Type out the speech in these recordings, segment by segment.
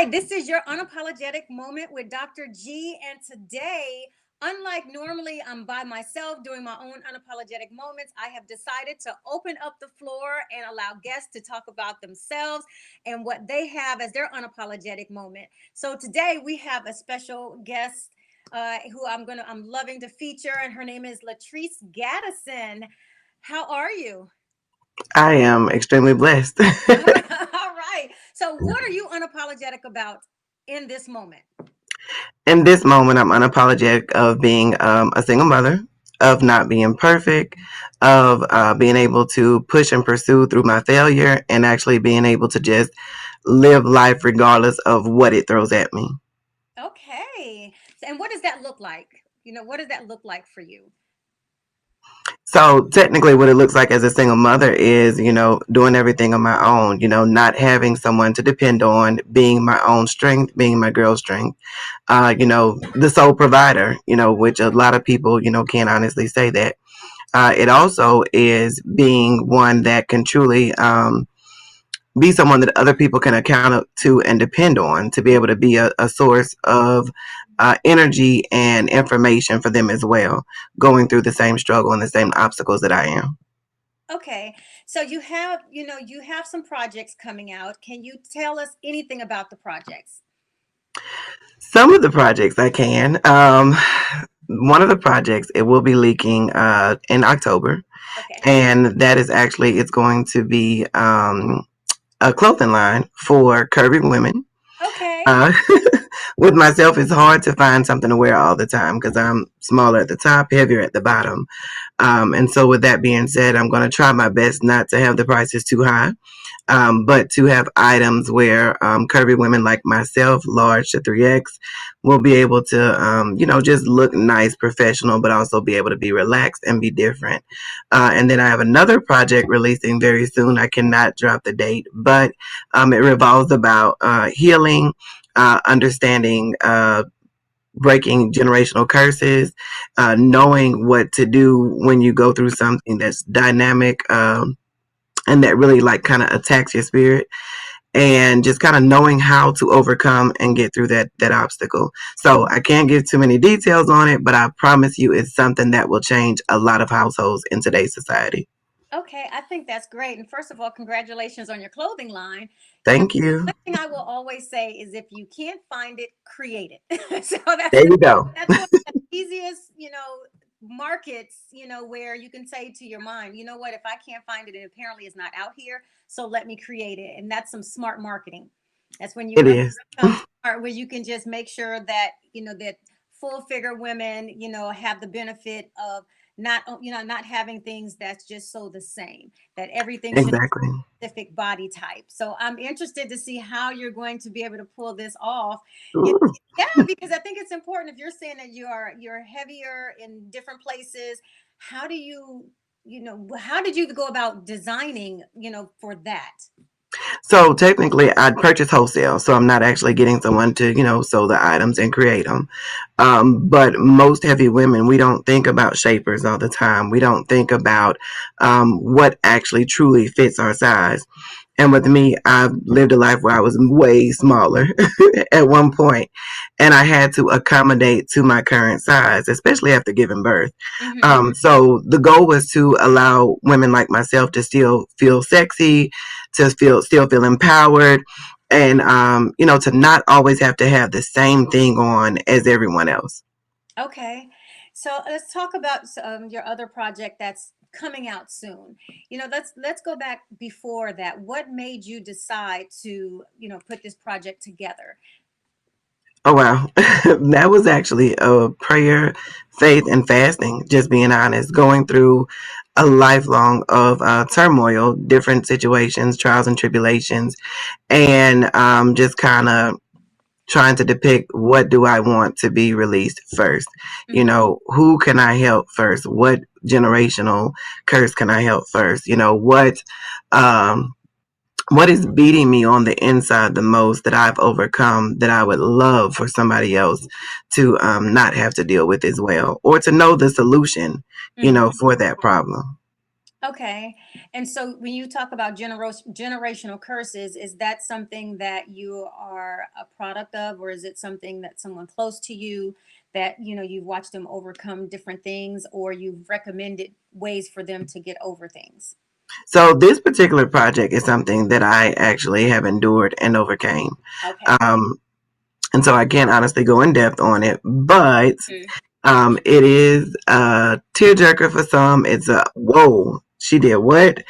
Hi, this is your unapologetic moment with Dr. G. And today, unlike normally, I'm by myself doing my own unapologetic moments. I have decided to open up the floor and allow guests to talk about themselves and what they have as their unapologetic moment. So today we have a special guest who I'm loving to feature, and her name is Latrice Gaddison. How are you? I am extremely blessed. All right. So, what are you unapologetic about in this moment? In this moment, I'm unapologetic of being a single mother, of not being perfect, of being able to push and pursue through my failure, and actually being able to just live life regardless of what it throws at me. Okay. And what does that look like? What does that look like for you? So technically what it looks like as a single mother is, doing everything on my own, not having someone to depend on, being my own strength, being my girl strength, the sole provider, which a lot of people, can't honestly say that. It also is being one that can truly be someone that other people can account up to and depend on to be able to be a source of energy and information for them as well, going through the same struggle and the same obstacles that I am. Okay. So you have some projects coming out. Can you tell us anything about the projects? Some of the projects I can. One of the projects it will be leaking in October, Okay. and that is actually it's going to be a clothing line for curvy women. Okay. Uh, with myself, it's hard to find something to wear all the time because I'm smaller at the top, heavier at the bottom. And so, with that being said, I'm going to try my best not to have the prices too high, but to have items where curvy women like myself, large to 3X, will be able to, just look nice, professional, but also be able to be relaxed and be different. And then I have another project releasing very soon. I cannot drop the date, but it revolves about healing, understanding. Breaking generational curses, knowing what to do when you go through something that's dynamic, and that really like kind of attacks your spirit, and just kind of knowing how to overcome and get through that obstacle. So I can't give too many details on it, but I promise you it's something that will change a lot of households in today's society. Okay, I think that's great. And first of all, congratulations on your clothing line. You know, Thank you. one thing I will always say is if you can't find it, create it. So There you go. that's one of the easiest, markets, where you can say to your mind, you know what, if I can't find it and apparently it's not out here, so let me create it. And that's some smart marketing. That's when you It really is. become smart, where you can just make sure that, that full figure women, have the benefit of not having things that's just so the same, that everything should Exactly. specific body type. So I'm interested to see how you're going to be able to pull this off. You Ooh. Yeah, because I think it's important if you're saying that you're heavier in different places. How do how did you go about designing, for that? So technically, I'd purchase wholesale. So I'm not actually getting someone to, sew the items and create them. But most heavy women, we don't think about shapers all the time. We don't think about what actually truly fits our size. And with me, I've lived a life where I was way smaller at one point, and I had to accommodate to my current size, especially after giving birth. Hmm. So the goal was to allow women like myself to still feel sexy, to still feel empowered, and to not always have to have the same thing on as everyone else. Okay. So let's talk about your other project that's coming out soon. Let's go back before that. What made you decide to, put this project together? Oh wow, that was actually a prayer, faith, and fasting. Just being honest, going through a lifelong of turmoil, different situations, trials and tribulations, and just kind of trying to depict what do I want to be released first. Hmm. Who can I help first? What generational curse can I help first? Um, what is beating me on the inside the most that I've overcome that I would love for somebody else to not have to deal with as well, or to know the solution, Hmm. for that problem. Okay. And so when you talk about generational curses, is that something that you are a product of, or is it something that someone close to you that, you've watched them overcome different things, or you've recommended ways for them to get over things? So this particular project is something that I actually have endured and overcame. Okay. Um, and so I can't honestly go in depth on it, but Mm. it is a tearjerker for some. It's a whoa, she did what?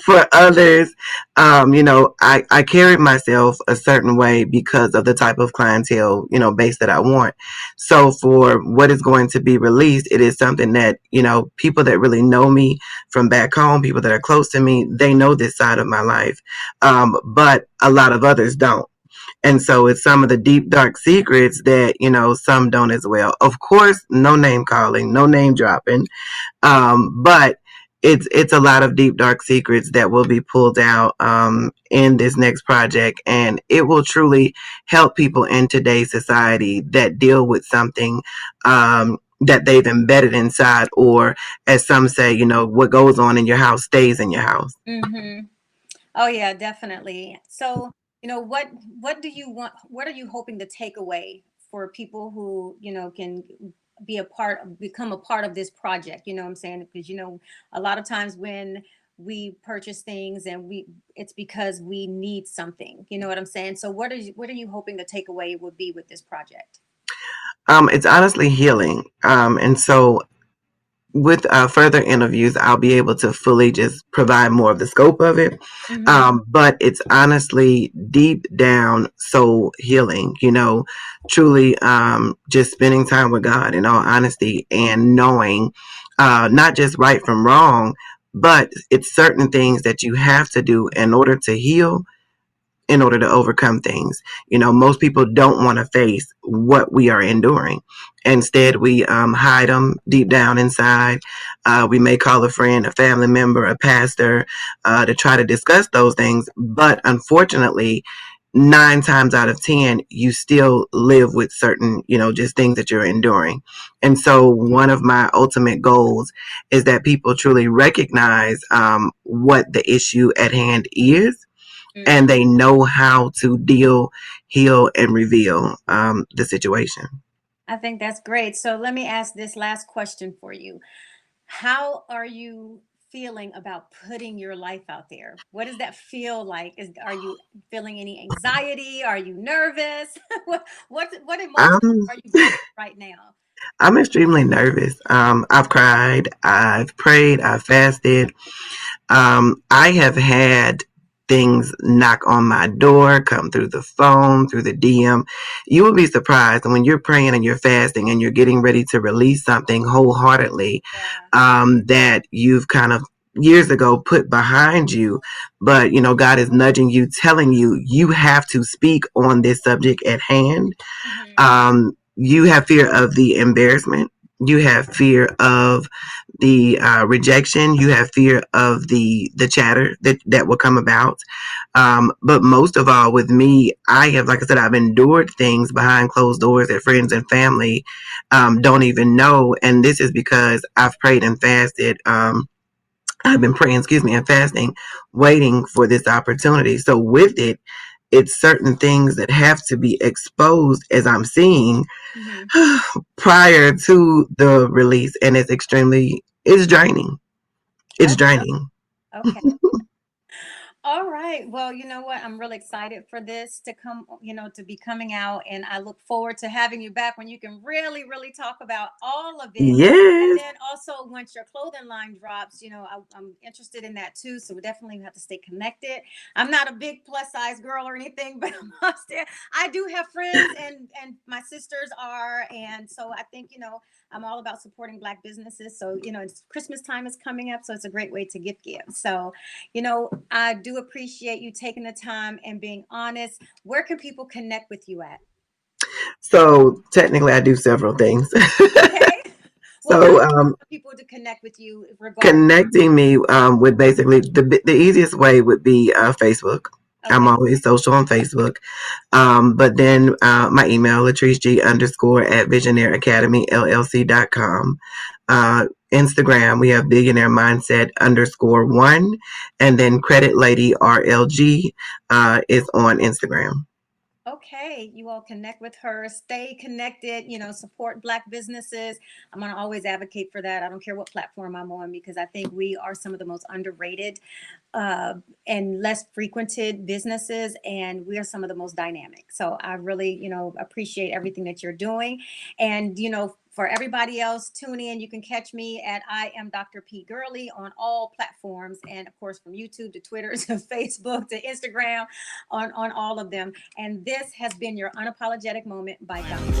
For others, I carried myself a certain way because of the type of clientele, base that I want. So for what is going to be released, it is something that, people that really know me from back home, people that are close to me, they know this side of my life. But a lot of others don't. And so it's some of the deep, dark secrets that, some don't as well. Of course, no name calling, no name dropping. But it's a lot of deep dark secrets that will be pulled out in this next project, and it will truly help people in today's society that deal with something that they've embedded inside, or as some say, what goes on in your house stays in your house. Mm-hmm. Oh yeah, definitely. So, what do you want? What are you hoping to take away for people who can become a part of this project? You know what I'm saying? Because a lot of times when we purchase things and it's because we need something. You know what I'm saying? So, what are you hoping the takeaway would be with this project? It's honestly healing, and so with further interviews, I'll be able to fully just provide more of the scope of it. Mm-hmm. But it's honestly deep down soul healing, truly just spending time with God in all honesty and knowing not just right from wrong, but it's certain things that you have to do in order to heal, in order to overcome things. Most people don't want to face what we are enduring. Instead, we hide them deep down inside. We may call a friend, a family member, a pastor to try to discuss those things. But unfortunately, 9 times out of 10, you still live with certain, just things that you're enduring. And so, one of my ultimate goals is that people truly recognize what the issue at hand is, and they know how to deal, heal, and reveal the situation. I think that's great. So let me ask this last question for you. How are you feeling about putting your life out there? What does that feel like? Are you feeling any anxiety? Are you nervous? what emotions I'm, are you going through right now? I'm extremely nervous. I've cried, I've prayed, I've fasted. I have had things knock on my door, come through the phone, through the DM. You will be surprised when you're praying and you're fasting and you're getting ready to release something wholeheartedly Yeah. that you've kind of years ago put behind you. But, God is nudging you, telling you, you have to speak on this subject at hand. Hmm. You have fear of the embarrassment. You have fear of the rejection. You have fear of the chatter that will come about. But most of all, with me, I have, like I said, I've endured things behind closed doors that friends and family don't even know. And this is because I've prayed and fasted. I've been praying, excuse me, and fasting, waiting for this opportunity. So with it, it's certain things that have to be exposed as I'm seeing Hmm. prior to the release, and it's draining. It's Oh, draining. okay. All right. Well, you know what? I'm really excited for this to come, to be coming out. And I look forward to having you back when you can really, really talk about all of it. And Yes. then also, once your clothing line drops, I'm interested in that too. So we definitely have to stay connected. I'm not a big plus size girl or anything, but I do have friends, and my sisters are. And so I think, I'm all about supporting Black businesses. So, it's Christmas time is coming up. So it's a great way to gift give. So, I do appreciate you taking the time and being honest. Where can people connect with you at? So technically, I do several things. Okay. Well, how So can you want people to connect with you regarding? connecting me with basically the easiest way would be Facebook. I'm Okay. always social on Facebook. But then my email, Latrice G _ at visionaire academy LLC.com. Instagram, we have Billionaire Mindset _1, and then Credit Lady RLG is on Instagram. Okay, you all connect with her, stay connected, support Black businesses. I'm going to always advocate for that. I don't care what platform I'm on, because I think we are some of the most underrated and less frequented businesses, and we are some of the most dynamic. So I really, appreciate everything that you're doing. And, for everybody else, tune in. You can catch me at I am Dr. P. Gurley on all platforms. And of course, from YouTube to Twitter to Facebook to Instagram, on all of them. And this has been your Unapologetic Moment by Dr.